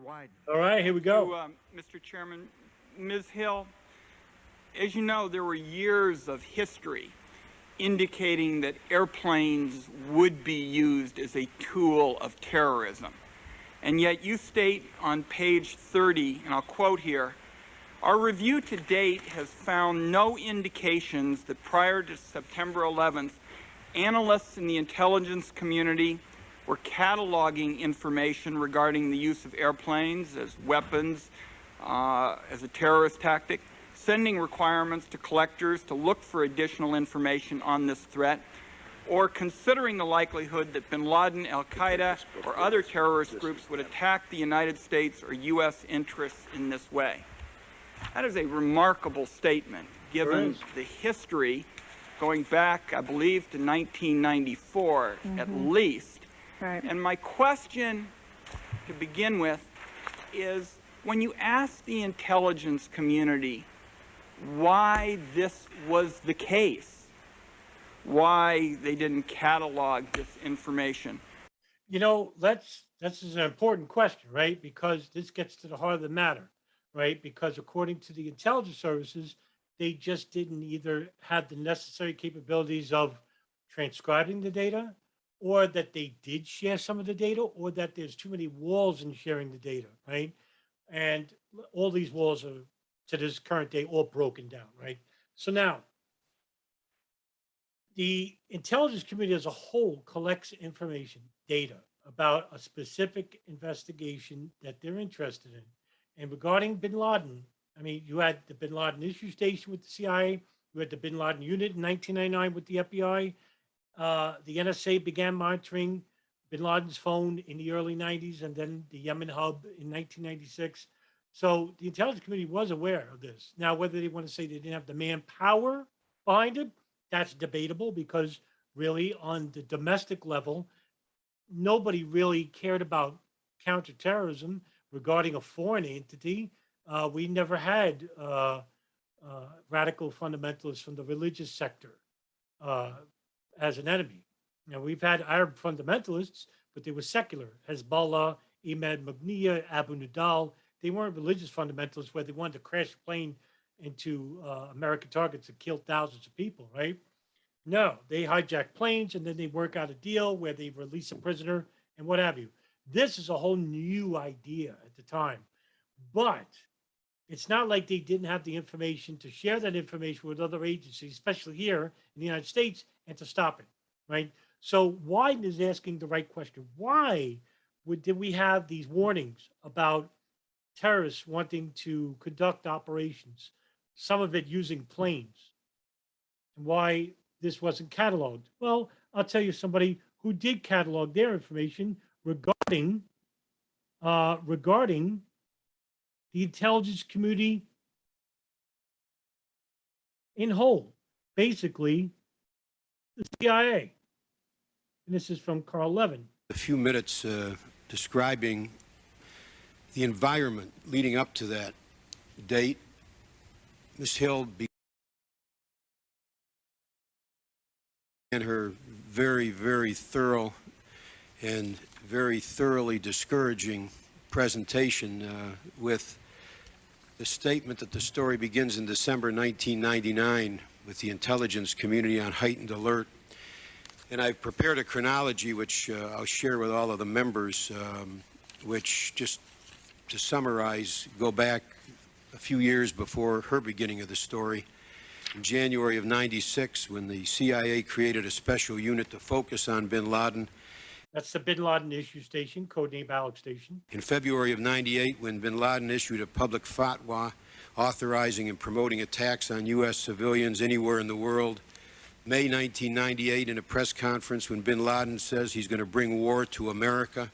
Wyden. All right, here we go. Mr. Chairman, Ms. Hill, as you know, there were years of history indicating that airplanes would be used as a tool of terrorism. And yet you state on page 30, and I'll quote here, "Our review to date has found no indications that prior to September 11th, analysts in the intelligence community were cataloging information regarding the use of airplanes as weapons, as a terrorist tactic, sending requirements to collectors to look for additional information on this threat, or considering the likelihood that bin Laden, al-Qaeda, or other terrorist groups would attack the United States or U.S. interests in this way." That is a remarkable statement, given the history going back, I believe, to 1994 at least. Right. And my question to begin with is, when you ask the intelligence community why this was the case, why they didn't catalog this information. You know, this is an important question, right? Because this gets to the heart of the matter, right? Because according to the intelligence services, they just didn't either have the necessary capabilities of transcribing the data, or that they did share some of the data, or that there's too many walls in sharing the data, right? And all these walls are, to this current day, all broken down, right? So now, the intelligence community as a whole collects information, data, about a specific investigation that they're interested in. And regarding bin Laden, I mean, you had the bin Laden issue station with the CIA, you had the bin Laden unit in 1999 with the FBI. The NSA began monitoring bin Laden's phone in the early 90s, and then the Yemen hub in 1996. So the intelligence community was aware of this. Now, whether they want to say they didn't have the manpower behind it, that's debatable, because really on the domestic level, nobody really cared about counterterrorism regarding a foreign entity. We never had radical fundamentalists from the religious sector as an enemy. Now, we've had Arab fundamentalists, but they were secular. Hezbollah, Imad Magniya, Abu Nidal. They weren't religious fundamentalists where they wanted to crash a plane into American targets and kill thousands of people, right? No, they hijack planes and then they work out a deal where they release a prisoner and what have you. This is a whole new idea at the time. But it's not like they didn't have the information to share that information with other agencies, especially here in the United States, and to stop it, right? So Wyden is asking the right question. Why did we have these warnings about terrorists wanting to conduct operations, some of it using planes, and why this wasn't cataloged? Well, I'll tell you somebody who did catalog their information regarding the intelligence community in whole, basically the CIA. And this is from Carl Levin. A few minutes describing the environment leading up to that date. Ms. Hill began her very, very thorough and very thoroughly discouraging presentation with the statement that the story begins in December 1999 with the intelligence community on heightened alert. And I've prepared a chronology which I'll share with all of the members, which, just to summarize, go back a few years before her beginning of the story. In January of '96, when the CIA created a special unit to focus on bin Laden. That's the bin Laden issue station, codename Alex Station. In February of '98, when bin Laden issued a public fatwa authorizing and promoting attacks on U.S. civilians anywhere in the world. May 1998, in a press conference, when bin Laden says he's going to bring war to America.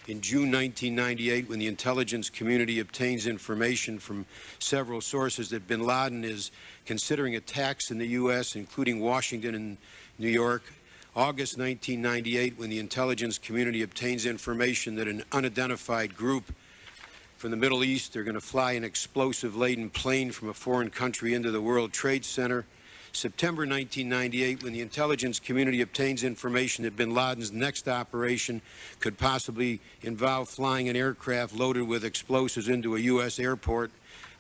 In June 1998, when the intelligence community obtains information from several sources that bin Laden is considering attacks in the U.S., including Washington and New York. August 1998, when the intelligence community obtains information that an unidentified group from the Middle East are going to fly an explosive-laden plane from a foreign country into the World Trade Center. September 1998, when the intelligence community obtains information that bin Laden's next operation could possibly involve flying an aircraft loaded with explosives into a U.S. airport.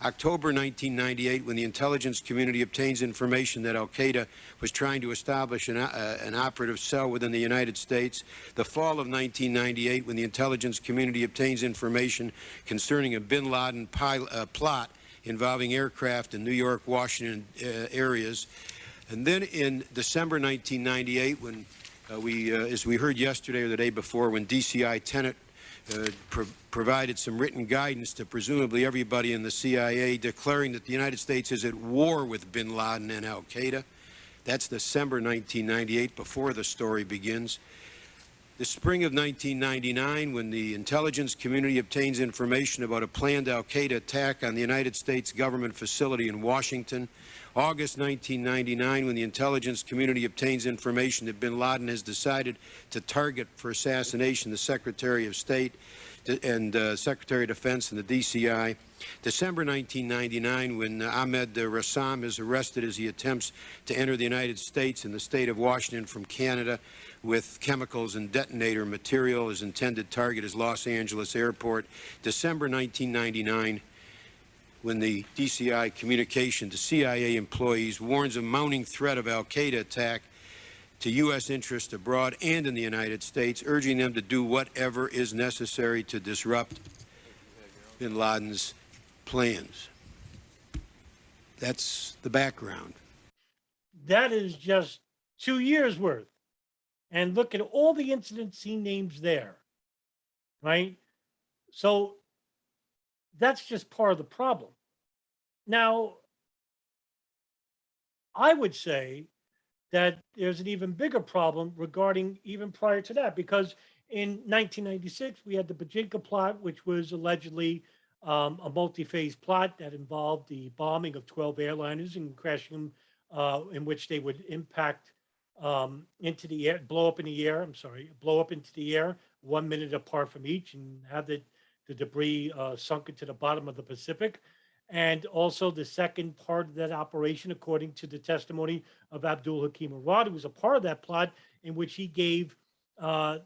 October 1998, when the intelligence community obtains information that al-Qaeda was trying to establish an operative cell within the United States. The fall of 1998, when the intelligence community obtains information concerning a bin Laden plot involving aircraft in New York, Washington areas. And then in December 1998, when as we heard yesterday or the day before, when DCI Tenet provided some written guidance to presumably everybody in the CIA, declaring that the United States is at war with bin Laden and al-Qaeda. That's December 1998, before the story begins. The spring of 1999, when the intelligence community obtains information about a planned al-Qaeda attack on the United States government facility in Washington. August 1999, when the intelligence community obtains information that bin Laden has decided to target for assassination the Secretary of State and Secretary of Defense and the DCI. December 1999, when Ahmed Rassam is arrested as he attempts to enter the United States in the state of Washington from Canada with chemicals and detonator material. His intended target is Los Angeles Airport. December 1999, when the DCI communication to CIA employees warns of mounting threat of al-Qaeda attack to U.S. interests abroad and in the United States, urging them to do whatever is necessary to disrupt bin Laden's plans. That's the background. That is just 2 years worth. And look at all the incidents he names there, right? So that's just part of the problem. Now, I would say that there's an even bigger problem regarding even prior to that, because in 1996, we had the Pachinko plot, which was allegedly a multi-phase plot that involved the bombing of 12 airliners and crashing them, in which they would impact into the air, blow up into the air 1 minute apart from each, and have the debris sunk into the bottom of the Pacific. And also the second part of that operation, according to the testimony of Abdul Hakim Arad, who was a part of that plot, in which he gave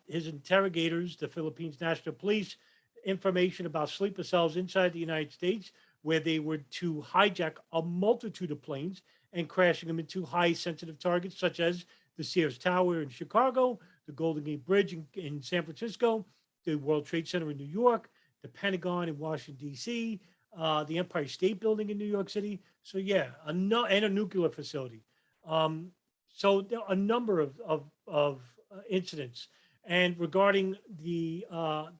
his interrogators, the Philippines National Police, information about sleeper cells inside the United States, where they were to hijack a multitude of planes and crashing them into high sensitive targets, such as the Sears Tower in Chicago, the Golden Gate Bridge in San Francisco, the World Trade Center in New York, the Pentagon in Washington, D.C., the Empire State Building in New York City. So yeah, and a nuclear facility. So there are a number of incidents. And regarding the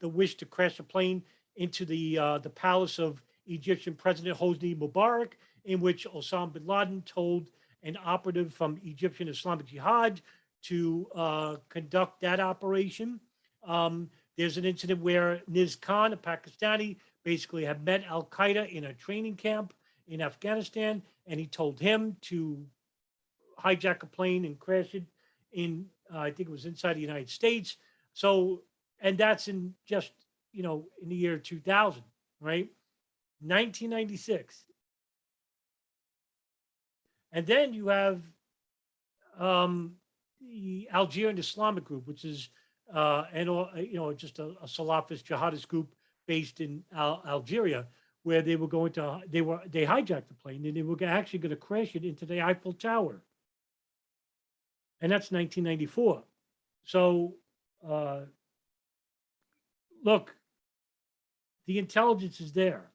wish to crash a plane into the palace of Egyptian President Hosni Mubarak, in which Osama bin Laden told an operative from Egyptian Islamic Jihad to conduct that operation. There's an incident where Niz Khan, a Pakistani, basically had met al-Qaeda in a training camp in Afghanistan, and he told him to hijack a plane and crash it in, I think it was inside the United States. So, and that's in just, in the year 2000, right? 1996. And then you have the Algerian Islamic group, which is, just a Salafist jihadist group based in Algeria, where they hijacked the plane and they were actually going to crash it into the Eiffel Tower. And that's 1994. So, look, the intelligence is there.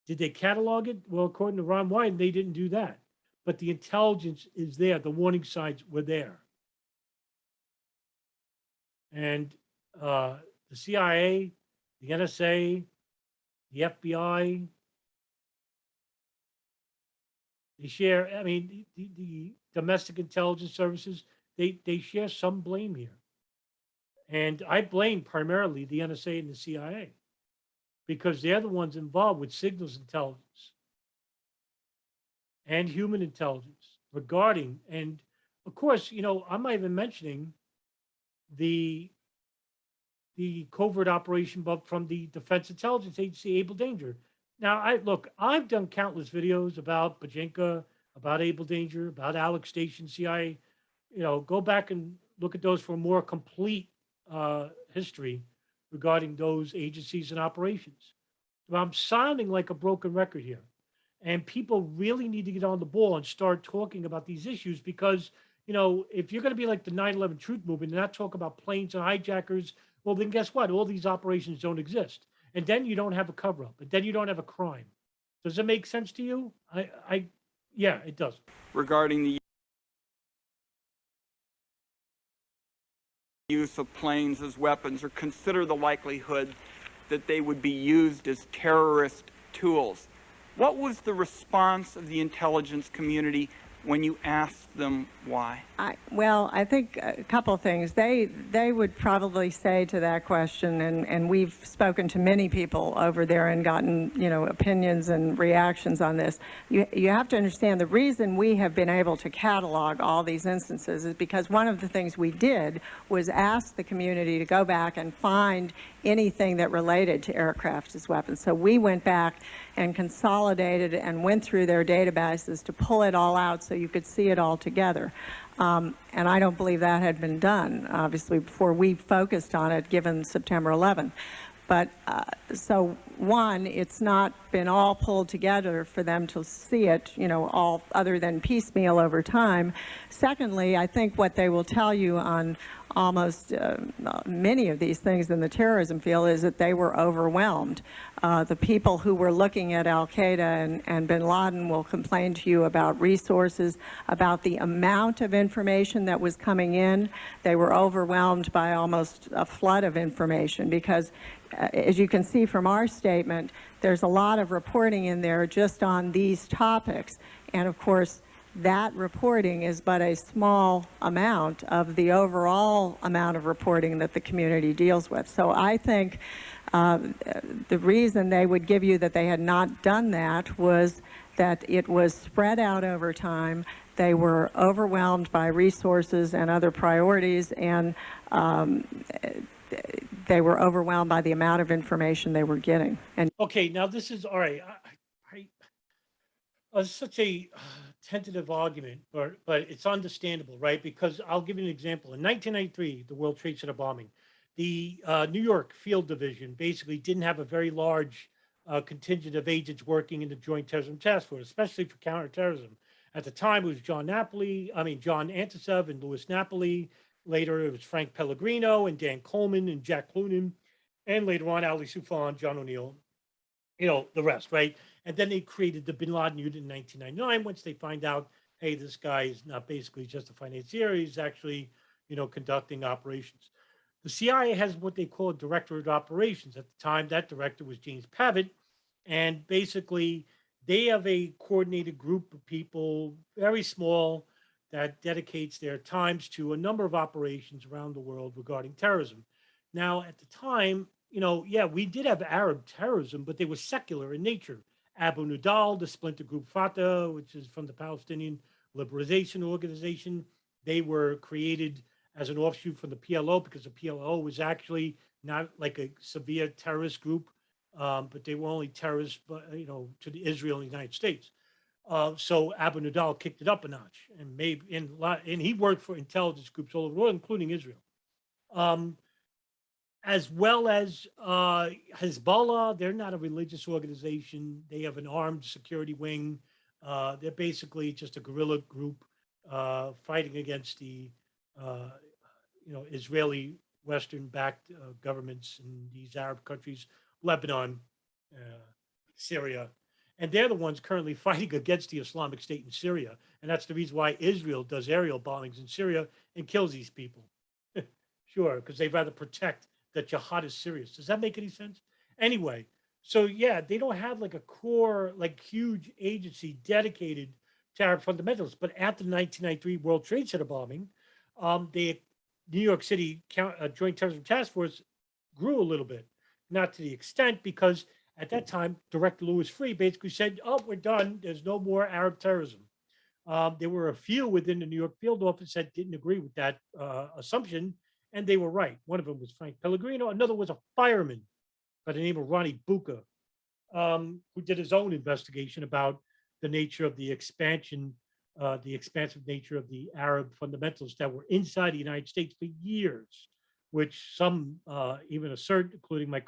Did they catalog it? Well, according to Ron Wyden, they didn't do that. But the intelligence is there. The warning signs were there. And the CIA, the NSA, the FBI, they share, the domestic intelligence services, they share some blame here. And I blame primarily the NSA and the CIA, because they're the ones involved with signals intelligence and human intelligence regarding, and of course, I'm not even mentioning the covert operation, but from the Defense Intelligence Agency, Able Danger. Now, I've done countless videos about Pachinko, about Able Danger, about Alex Station, CIA. Go back and look at those for a more complete history regarding those agencies and operations. But I'm sounding like a broken record here. And people really need to get on the ball and start talking about these issues because, if you're going to be like the 9/11 truth movement and not talk about planes and hijackers, well, then guess what? All these operations don't exist. And then you don't have a cover up, and then you don't have a crime. Does it make sense to you? Yeah, it does. regarding the use of planes as weapons, or consider the likelihood that they would be used as terrorist tools. What was the response of the intelligence community when you asked them why? Well, I think a couple of things. They would probably say to that question, and we've spoken to many people over there and gotten, opinions and reactions on this. You have to understand the reason we have been able to catalog all these instances is because one of the things we did was ask the community to go back and find anything that related to aircraft as weapons. So we went back and consolidated and went through their databases to pull it all out so you could see it all together. And I don't believe that had been done, obviously, before we focused on it, given September 11. But so one, it's not been all pulled together for them to see it, all other than piecemeal over time. Secondly, I think what they will tell you on almost many of these things in the terrorism field is that they were overwhelmed. The people who were looking at al-Qaeda and bin Laden will complain to you about resources, about the amount of information that was coming in. They were overwhelmed by almost a flood of information because, as you can see from our statement, there's a lot of reporting in there just on these topics. And of course, that reporting is but a small amount of the overall amount of reporting that the community deals with. So I think the reason they would give you that they had not done that was that it was spread out over time. They were overwhelmed by resources and other priorities, and they were overwhelmed by the amount of information they were getting. And Okay, now this is all right. It's such a tentative argument, but it's understandable, right? Because I'll give you an example. In 1993, the World Trade Center bombing, the New York Field Division basically didn't have a very large contingent of agents working in the Joint Terrorism Task Force, especially for counterterrorism. At the time, it was John Antisev and Louis Napoli. Later, it was Frank Pellegrino and Dan Coleman and Jack Clunan. And later on, Ali Soufan, John O'Neill, the rest, right? And then they created the Bin Laden unit in 1999 once they find out, hey, this guy is not basically just a financier, he's actually, conducting operations. The CIA has what they call a director of operations. At the time, that director was James Pavitt. And basically, they have a coordinated group of people, very small, that dedicates their times to a number of operations around the world regarding terrorism. Now, at the time, yeah, we did have Arab terrorism, but they were secular in nature. Abu Nidal, the splinter group Fatah, which is from the Palestinian Liberation Organization, they were created as an offshoot from the PLO because the PLO was actually not like a severe terrorist group, but they were only terrorists, to the Israel and the United States. So Abu Nidal kicked it up a notch, and and he worked for intelligence groups all over the world, including Israel. As well as Hezbollah, they're not a religious organization. They have an armed security wing. They're basically just a guerrilla group fighting against the, Israeli Western-backed governments in these Arab countries, Lebanon, Syria, and they're the ones currently fighting against the Islamic State in Syria. And that's the reason why Israel does aerial bombings in Syria and kills these people. Sure, because they'd rather protect that jihad is serious. Does that make any sense? Anyway, so yeah, they don't have like a core, like huge agency dedicated to Arab fundamentalists. But at the 1993 World Trade Center bombing, the New York City Joint Terrorism Task Force grew a little bit, not to the extent because at that time, Director Louis Freeh basically said, "Oh, we're done. There's no more Arab terrorism." There were a few within the New York field office that didn't agree with that assumption, and they were right. One of them was Frank Pellegrino. Another was a fireman by the name of Ronnie Bucca, who did his own investigation about the nature of the expansion the expansive nature of the Arab fundamentalists that were inside the United States for years, which some even assert, including my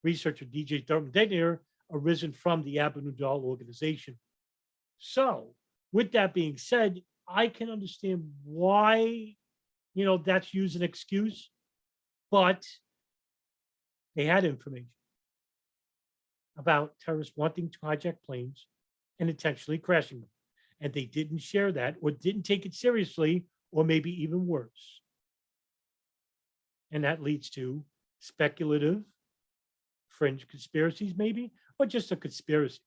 researcher DJ Thurman Degner, arisen from the Abu Nidal organization. So, with that being said, I can understand why, that's used as an excuse, but they had information about terrorists wanting to hijack planes and intentionally crashing them. And they didn't share that or didn't take it seriously, or maybe even worse. And that leads to speculative fringe conspiracies, maybe, or just a conspiracy.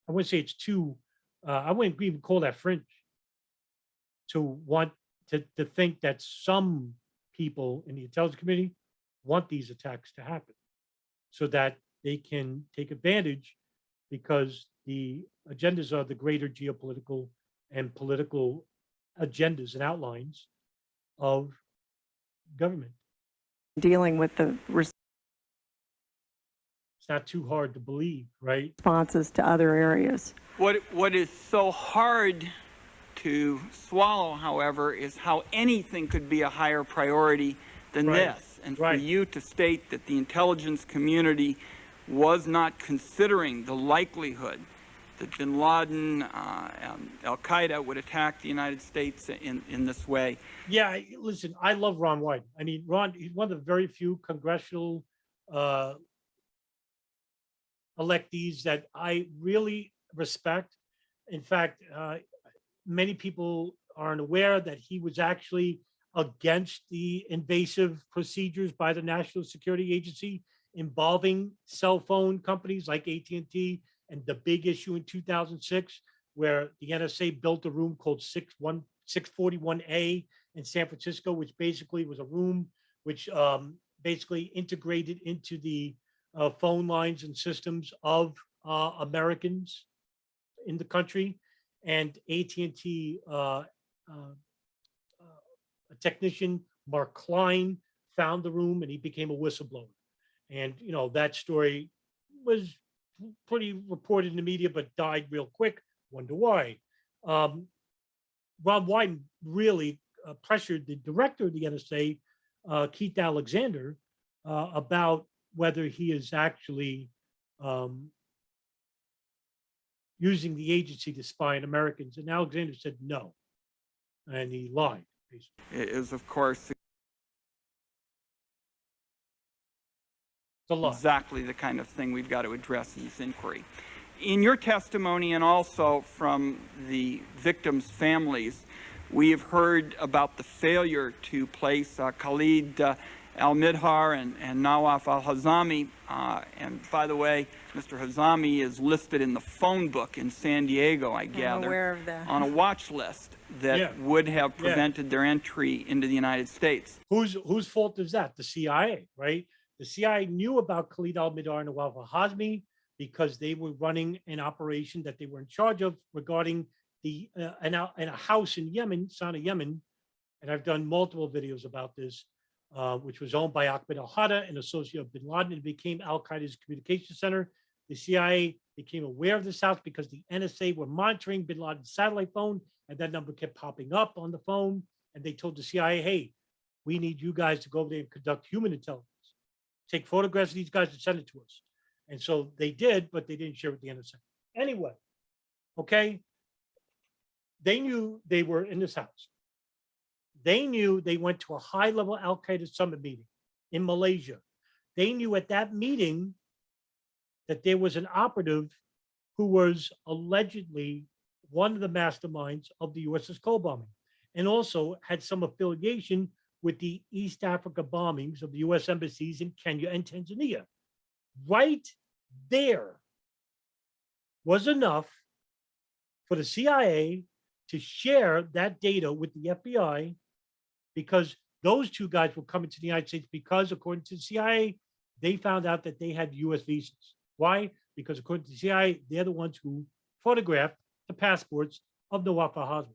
I wouldn't say it's too, I wouldn't even call that fringe, to want to think that some people in the intelligence community want these attacks to happen so that they can take advantage, because the agendas are the greater geopolitical and political agendas and outlines of government. Dealing with the It's not too hard to believe, right? responses to other areas. What is so hard to swallow, however, is how anything could be a higher priority than Right. this. And Right. for you to state that the intelligence community was not considering the likelihood that bin Laden, Al-Qaeda would attack the United States in this way. Yeah, listen, I love Ron Wyden. I mean, Ron, he's one of the very few congressional electees that I really respect. In fact, many people aren't aware that he was actually against the invasive procedures by the National Security Agency involving cell phone companies like AT&T, and the big issue in 2006, where the NSA built a room called 641A in San Francisco, which basically was a room which basically integrated into the phone lines and systems of Americans in the country. And AT&T, a technician, Mark Klein, found the room and he became a whistleblower. And, that story was pretty reported in the media, but died real quick. Wonder why. Ron Wyden really pressured the director of the NSA, Keith Alexander, about whether he is actually using the agency to spy on Americans. And Alexander said no. And he lied, basically. It is, of course, It's a lie. exactly the kind of thing we've got to address in this inquiry. In your testimony, and also from the victims' families, we have heard about the failure to place Khalid al-Midhar and Nawaf al-Hazami. And by the way, Mr. Hazami is listed in the phone book in San Diego, I gather, I'm aware of that. on a watch list that Yeah. would have Yeah. prevented their entry into the United States. Whose fault is that? The CIA, right? The CIA knew about Khalid al-Midhar and Nawaf al-Hazmi because they were running an operation that they were in charge of regarding the in a house in Yemen, Sana'a, Yemen, and I've done multiple videos about this, which was owned by Ahmed al-Hada, an associate of bin Laden. It became al-Qaeda's communication center. The CIA became aware of this house because the NSA were monitoring bin Laden's satellite phone, and that number kept popping up on the phone. And they told the CIA, hey, we need you guys to go over there and conduct human intelligence. Take photographs of these guys and send it to us. And so they did, but they didn't share with the NSA. Anyway, okay, they knew they were in this house. They knew they went to a high-level al-Qaeda summit meeting in Malaysia. They knew at that meeting that there was an operative who was allegedly one of the masterminds of the USS Cole bombing, and also had some affiliation with the East Africa bombings of the US embassies in Kenya and Tanzania. Right there was enough for the CIA to share that data with the FBI, because those two guys were coming to the United States because, according to the CIA, they found out that they had US visas. Why? Because according to the CIA, they're the ones who photographed the passports of Nawaf al-Hazmi.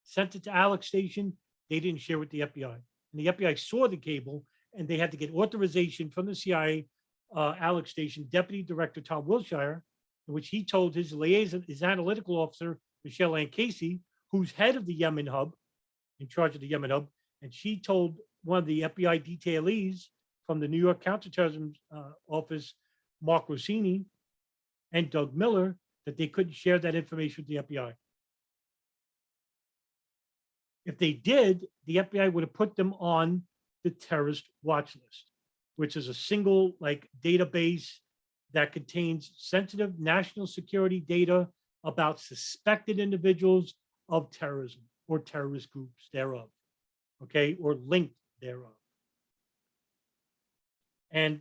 Sent it to Alex Station. They didn't share with the FBI. And the FBI saw the cable, and they had to get authorization from the CIA, Alex Station Deputy Director Tom Wilshire, in which he told his liaison, his analytical officer, Michelle Ann Casey, who's head of the Yemen hub, in charge of the Yemen hub, and she told one of the FBI detailees from the New York Counterterrorism Office, Mark Rossini and Doug Miller, that they couldn't share that information with the FBI. If they did, the FBI would have put them on the terrorist watch list, which is a single database that contains sensitive national security data about suspected individuals of terrorism or terrorist groups thereof, okay, or linked thereof. And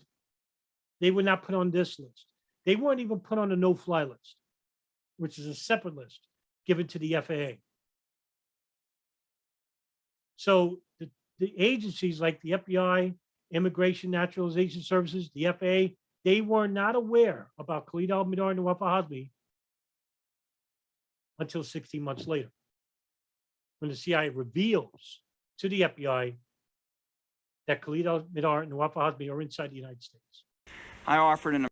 they were not put on this list. They weren't even put on a no-fly list, which is a separate list given to the FAA. So the agencies like the FBI, Immigration Naturalization Services, the FAA, they were not aware about Khalid al-Mihdhar and Nawaf al-Hazmi until 16 months later, when the CIA reveals to the FBI that Khalid al-Mihdhar and Nawaf al-Hazmi are inside the United States. I offered an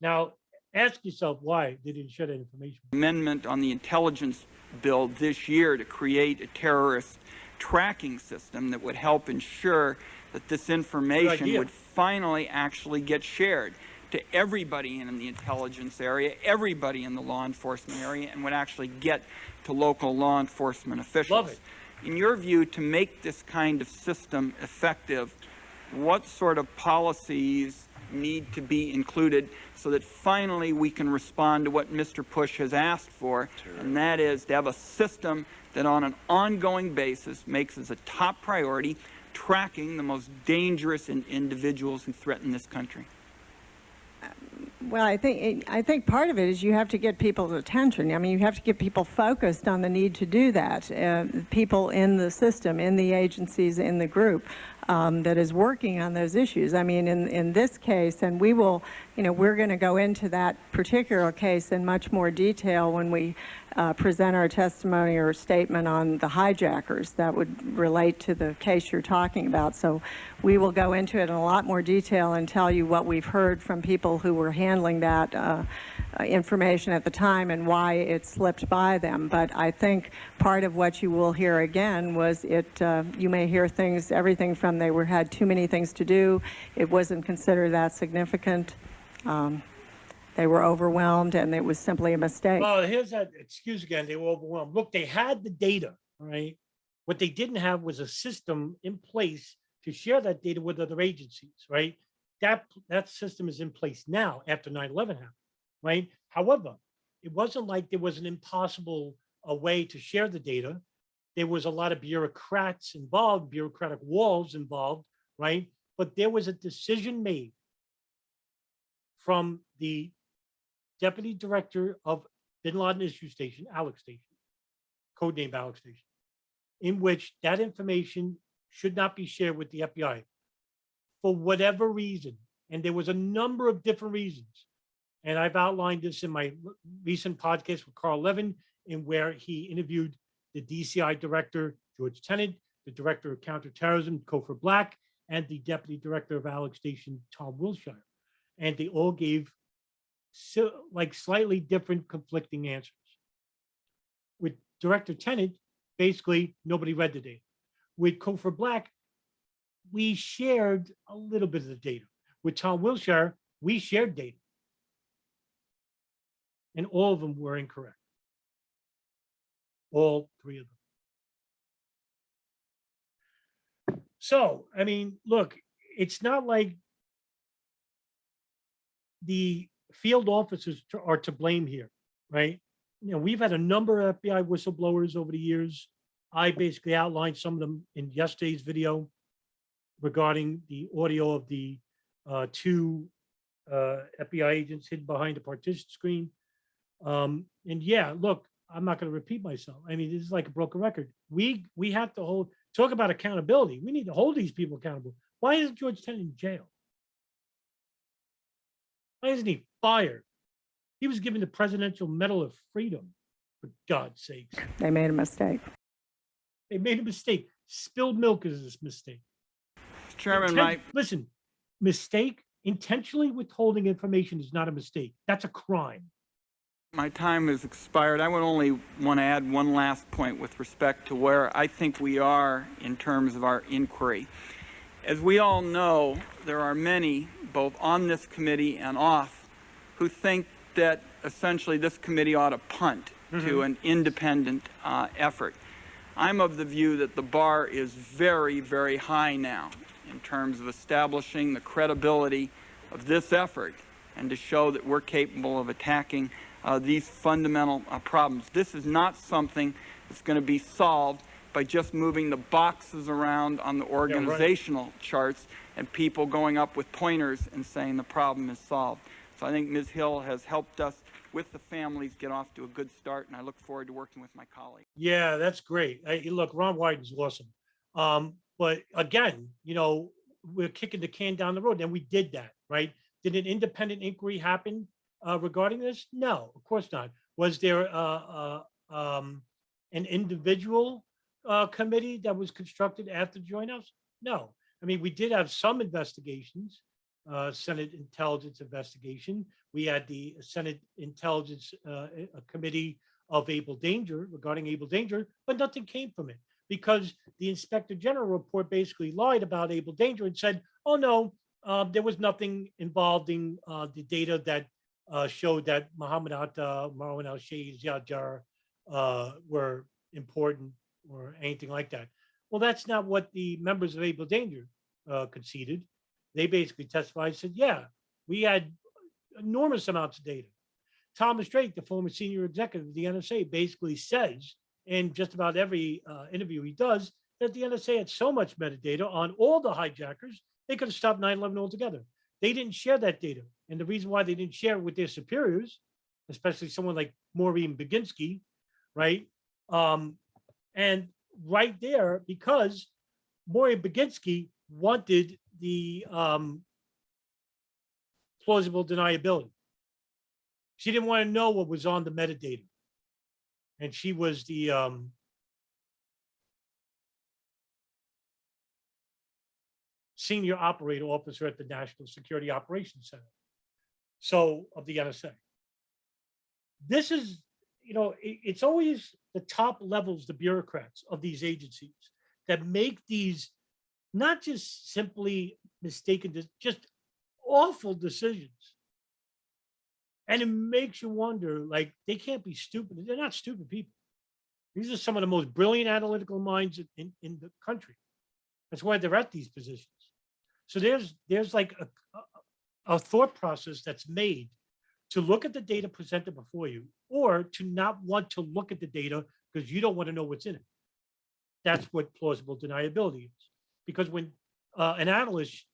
Now, ask yourself why they didn't share that information. amendment on the intelligence bill this year to create a terrorist tracking system that would help ensure that this information would finally actually get shared to everybody in the intelligence area, everybody in the law enforcement area, and would actually get to local law enforcement officials. Love it. In your view, to make this kind of system effective, what sort of policies need to be included so that finally we can respond to what Mr. Push has asked for, and that is to have a system that on an ongoing basis makes as a top priority tracking the most dangerous individuals who threaten this country? Well, I think part of it is you have to get people's attention. I mean, you have to get people focused on the need to do that. People in the system, in the agencies, in the group that is working on those issues. I mean, in this case, and we will, we're going to go into that particular case in much more detail when we present our testimony or statement on the hijackers that would relate to the case you're talking about. So we will go into it in a lot more detail and tell you what we've heard from people who were handling that information at the time and why it slipped by them. But I think part of what you will hear again was you may hear things, everything from they had too many things to do, it wasn't considered that significant, they were overwhelmed, and it was simply a mistake. Well, here's that excuse again. They were overwhelmed. Look, they had the data, all right? What they didn't have was a system in place to share that data with other agencies, right? That system is in place now after 9/11 happened, right? However, it wasn't like there was an impossible way to share the data. There was a lot of bureaucrats involved, bureaucratic walls involved, right? But there was a decision made from the deputy director of Bin Laden Issue Station, Alex Station, codenamed Alex Station, in which that information should not be shared with the FBI for whatever reason. And there was a number of different reasons. And I've outlined this in my recent podcast with Carl Levin, in where he interviewed the DCI director, George Tennant, the director of counterterrorism, Cofer Black, and the deputy director of Alex Station, Tom Wilshire. And they all gave slightly different conflicting answers. With Director Tennant, basically nobody read the data. With Cofer Black, we shared a little bit of the data. With Tom Wilshire, we shared data. And all of them were incorrect. All three of them. So, I mean, look, it's not like the field officers are to blame here, right? We've had a number of FBI whistleblowers over the years. I basically outlined some of them in yesterday's video regarding the audio of the two FBI agents hidden behind a partition screen. And yeah, look, I'm not going to repeat myself. I mean, this is like a broken record. We have to talk about accountability. We need to hold these people accountable. Why is George Tennant in jail? Why isn't he fired? He was given the Presidential Medal of Freedom, for God's sakes. They made a mistake. They made a mistake. Spilled milk is a mistake. Chairman, listen, mistake, intentionally withholding information is not a mistake. That's a crime. My time has expired. I would only want to add one last point with respect to where I think we are in terms of our inquiry. As we all know, there are many, both on this committee and off, who think that essentially this committee ought to punt to an independent effort. I'm of the view that the bar is very, very high now in terms of establishing the credibility of this effort and to show that we're capable of attacking these fundamental problems. This is not something that's going to be solved by just moving the boxes around on the organizational charts and people going up with pointers and saying the problem is solved. So I think Ms. Hill has helped us with the families get off to a good start, and I look forward to working with my colleagues. Yeah, that's great. Look, Ron Wyden's awesome. But again, you know, we're kicking the can down the road, and we did that, right? Did an independent inquiry happen regarding this? No, of course not. Was there an individual committee that was constructed after the Joint House? No. I mean, we did have some investigations, Senate Intelligence investigation. We had the Senate Intelligence Committee of Able Danger regarding Able Danger, but nothing came from it because the Inspector General report basically lied about Able Danger and said, oh no, there was nothing involving the data that showed that Muhammad Atta, Marwan al-Sheikh, Ziad were important or anything like that. Well, that's not what the members of Able Danger conceded. They basically testified and said, yeah, we had enormous amounts of data. Thomas Drake, the former senior executive of the NSA, basically says in just about every interview he does that the NSA had so much metadata on all the hijackers, they could have stopped 9/11 altogether. They didn't share that data. And the reason why they didn't share it with their superiors, especially someone like Maureen Baginski, right? And right there, because Maureen Baginski wanted the plausible deniability. She didn't want to know what was on the metadata. And she was the senior operator officer at the National Security Operations Center, so of the NSA. This is, you know, it's always the top levels, the bureaucrats of these agencies that make these not just simply mistaken, just awful decisions. And it makes you wonder, like, they can't be stupid. They're not stupid people. These are some of the most brilliant analytical minds in the country. That's why they're at these positions. So there's like a thought process that's made to look at the data presented before you, or to not want to look at the data because you don't want to know what's in it. That's what plausible deniability is. Because when an analyst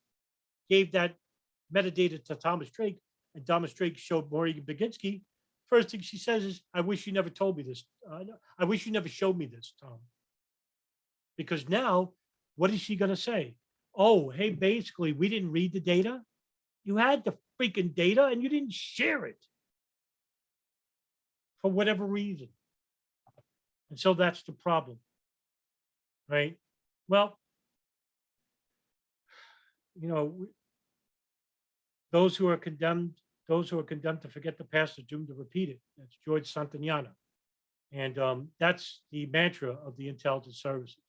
gave that metadata to Thomas Drake, and Thomas Drake showed Maureen Baginski, first thing she says is, I wish you never told me this. I wish you never showed me this, Tom. Because now, what is she going to say? Oh, hey, basically, we didn't read the data. You had the freaking data and you didn't share it for whatever reason. And so that's the problem, right? Well, you know, those who are condemned to forget the past are doomed to repeat it. That's George Santayana. And that's the mantra of the intelligence services.